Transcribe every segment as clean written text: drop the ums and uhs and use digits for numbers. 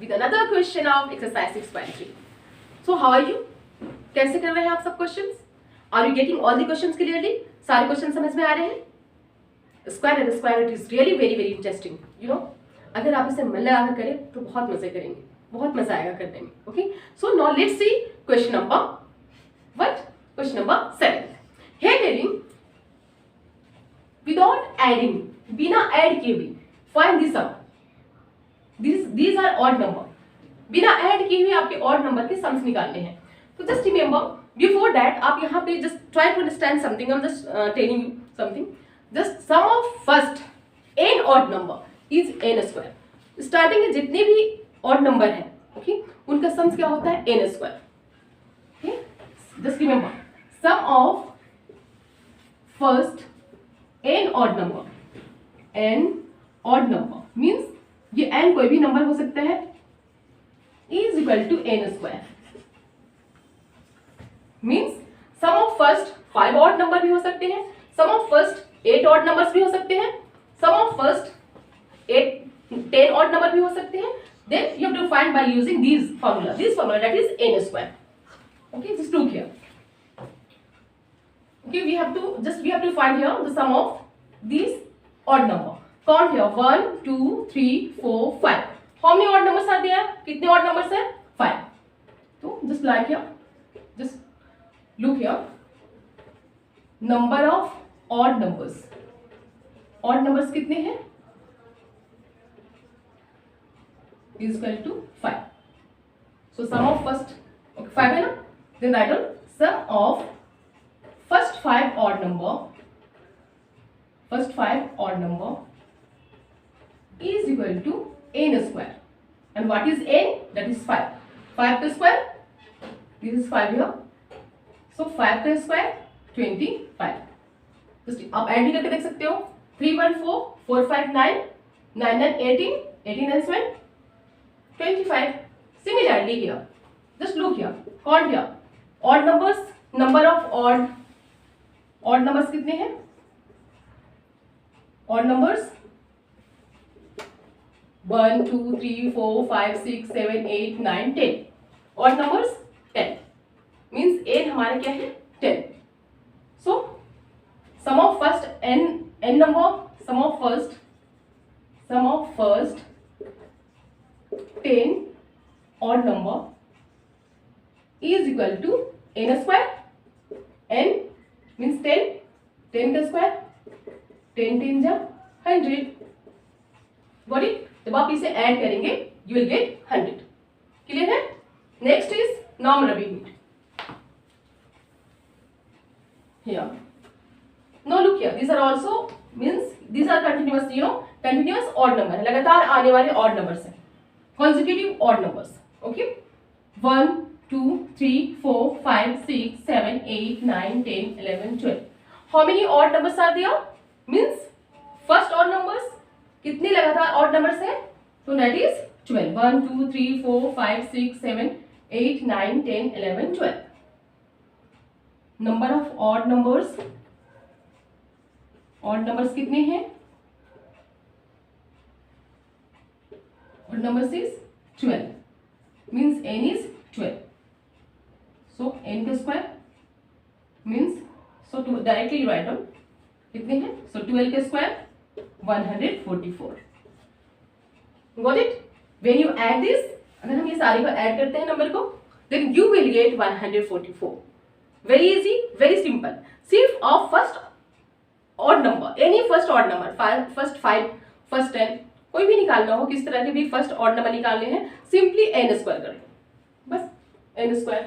with another question of exercise 6.3. So how are you? कैसे कर रहे हैं आप सब questions? Are you getting all the questions clearly? सारे क्वेश्चन समझ में आ रहे हैं? Square and square it is really very very interesting, you know. अगर आप इसे मन लगाकर करें तो बहुत मजे करेंगे, बहुत मजा आएगा करने में. Okay, so now let's see question number what? Question number 7. Here hearing without adding, बिना ऐड किए भी find the sum. These are odd number. बिना ऐड किए हुए आपके odd number के सम्स निकालने हैं. तो जस्ट रिमेंबर बिफोर दैट आप यहाँ पे just try to understand something. I am just telling you something. Just sum of first n odd number is n square. Starting में जितने भी odd number हैं, ओके, उनका सम्स क्या होता है? n square. Okay, just remember sum of first n odd number. n odd number means ये n कोई भी नंबर हो सकता है is equal to n square. Means sum of first 5 odd number भी हो सकते हैं, sum of first 8 odd numbers भी हो सकते हैं, sum of first 10 odd number भी हो सकते हैं. Then you have to find by using this formula that is n square. Okay, just look here. Okay, we have to find here the sum of these odd number. Count here 1 2 3 4 5. How many odd numbers are there? कितने odd numbers हैं? 5. तो just like here, just look here. Number of odd numbers. Odd numbers कितने हैं? Is equal to 5. So sum of first, okay, 5 है ना? Then write down sum of first 5 odd number. First 5 odd number is equal to n square. And what is n? That is 5. 5 का square, this is 5 here. So 5 का square 25. Just आप add भी करके देख सकते हो. 3 1 4 4 5 9 9 9 18 18 and 7 25. Similarly here, just look here, count here. Odd numbers, number of odd numbers कितने हैं? Odd numbers 1 2 3 4 5 6 7 8 9 10. Odd numbers 10. Means n हमारा क्या है? 10. So sum of first n number, sum of first 10 odd number is equal to n square. n means 10. 10 का square 10 10 जा 100. Got it? जब आप इसे ऐड करेंगे you will get 100. क्लियर है? Next is norm rabi. Here. Now look here. These are also means these are continuous, you know, continuous odd number है, लगातार आने वाले odd numbers हैं, consecutive odd numbers. Okay, 1 2 3 4 5 6 7 8 9 10 11 12. How many odd numbers are there? Means first odd numbers कितने लगातार odd numbers हैं? So that is 12. 1 2 3 4 5 6 7 8 9 10 11 12. Number of odd numbers कितने हैं? Odd numbers is 12. Means n is 12. So n का square means, so to directly write down कितने हैं? So 12 का square 144. Got it? When you add this, अगर हम ये सारे को ऐड करते हैं नंबर को, then you will get 144. Very easy, very simple. सिर्फ of first odd number, any first odd number, first 5 first 10 कोई भी निकालना हो, किस तरह के भी फर्स्ट ऑड नंबर निकालने हैं, सिंपली n स्क्वायर कर लो. बस n स्क्वायर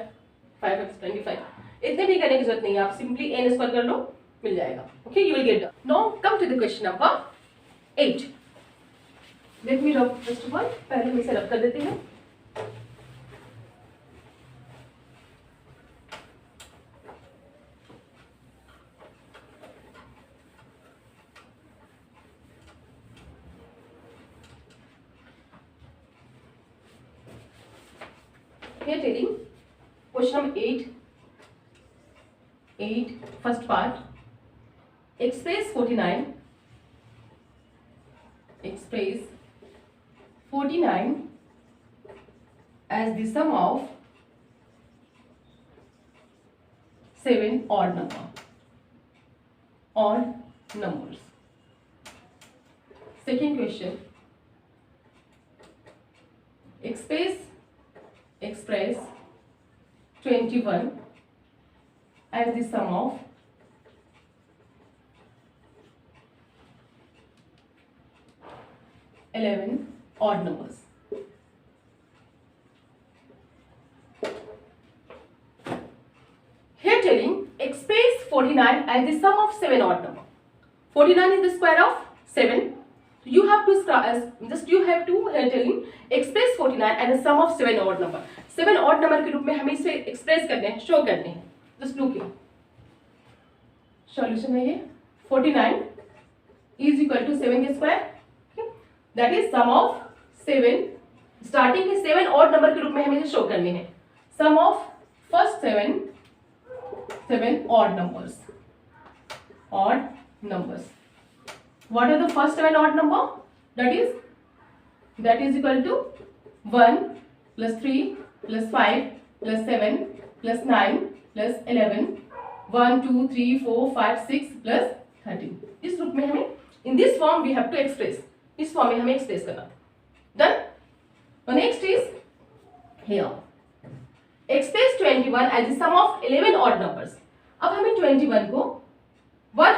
5x 25. इतने भी करने की जरूरत नहीं है, आप सिंपली n स्क्वायर कर लो, मिल जाएगा. Okay, you will get. Now come to the question number 8. Let me rub first of all, पहले हम इसे रब कर देते हैं. Here telling question number 8 first part, express 49 49 as the sum of 7 odd numbers. Second question, express 21 as the sum of 11 odd numbers. Here telling express 49 as the sum of 7 odd number. 49 is the square of 7. You have to telling express 49 as the sum of 7 odd number. 7 odd number के रूप में हमें इसे express करने हैं, show करने हैं. Just look here. Solution है ये 49 is equal to 7 के square. That is sum of 7. Starting के 7 ऑड नंबर के रूप में हमें इसे शो करने हैं. Sum of first 7 odd numbers. What are the first 7 odd number? That is equal to 1 plus 3 plus 5 plus 7 plus 9 plus 11 1 2 3 4 5 6 plus 13. इस रूप में हमें in this form we have to express. इस फॉर्म में हमें एक्सप्रेस करना. Done. Next is here express 21 as the sum of 11 odd numbers. अब हमें 121 को what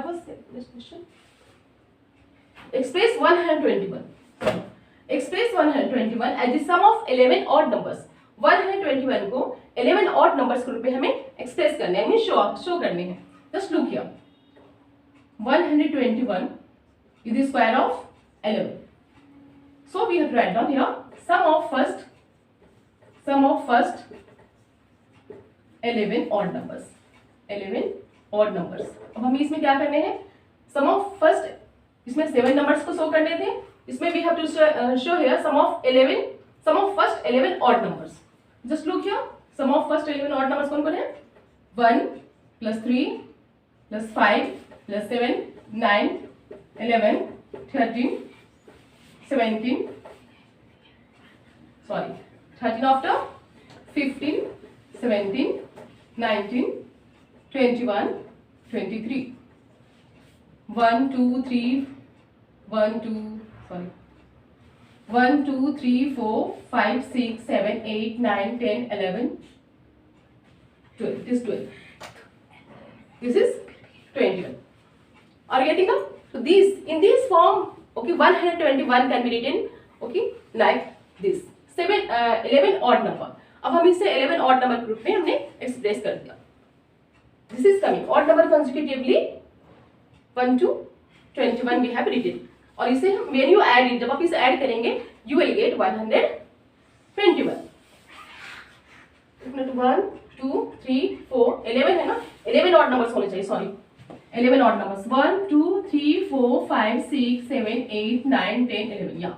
was this question? Express 121 as the sum of 11 odd numbers. 121 को 11 odd numbers के रूप में हमें एक्सप्रेस करने हैं, हमें शो करने हैं. Just look here. 121 is the square of 11. So we have to write down here sum of first 11 odd numbers. अब हमें इसमें क्या करने हैं? सम ऑफ फर्स्ट, इसमें 7 नंबर्स को शो करने थे. इसमें we have to show here sum of first 11 odd numbers. Just look here. Sum of first 11 odd numbers कौन कौन है? 1 plus 3 plus 5 plus 7 9 11 13 17 13 after 15 17 19 21 23 1 2 3 4 5 6 7 8 9 10 11 12. This 12. This is 21. Are you getting up? So in this form, okay, 121 can be written, okay, like this. 11 odd number. अब हम इसे 11 odd number के रूप में हमने एक्सप्रेस कर दिया. This is coming odd number consecutively 1 to 21 we have written. और इसे when you add it, जब आप इसे ऐड करेंगे you will get 121. 1 2 3 4 11 है ना. 11 odd numbers होने चाहिए. Sorry 11 odd numbers. 1 2 3 4 5 6 7 8 9 10 11. Yeah.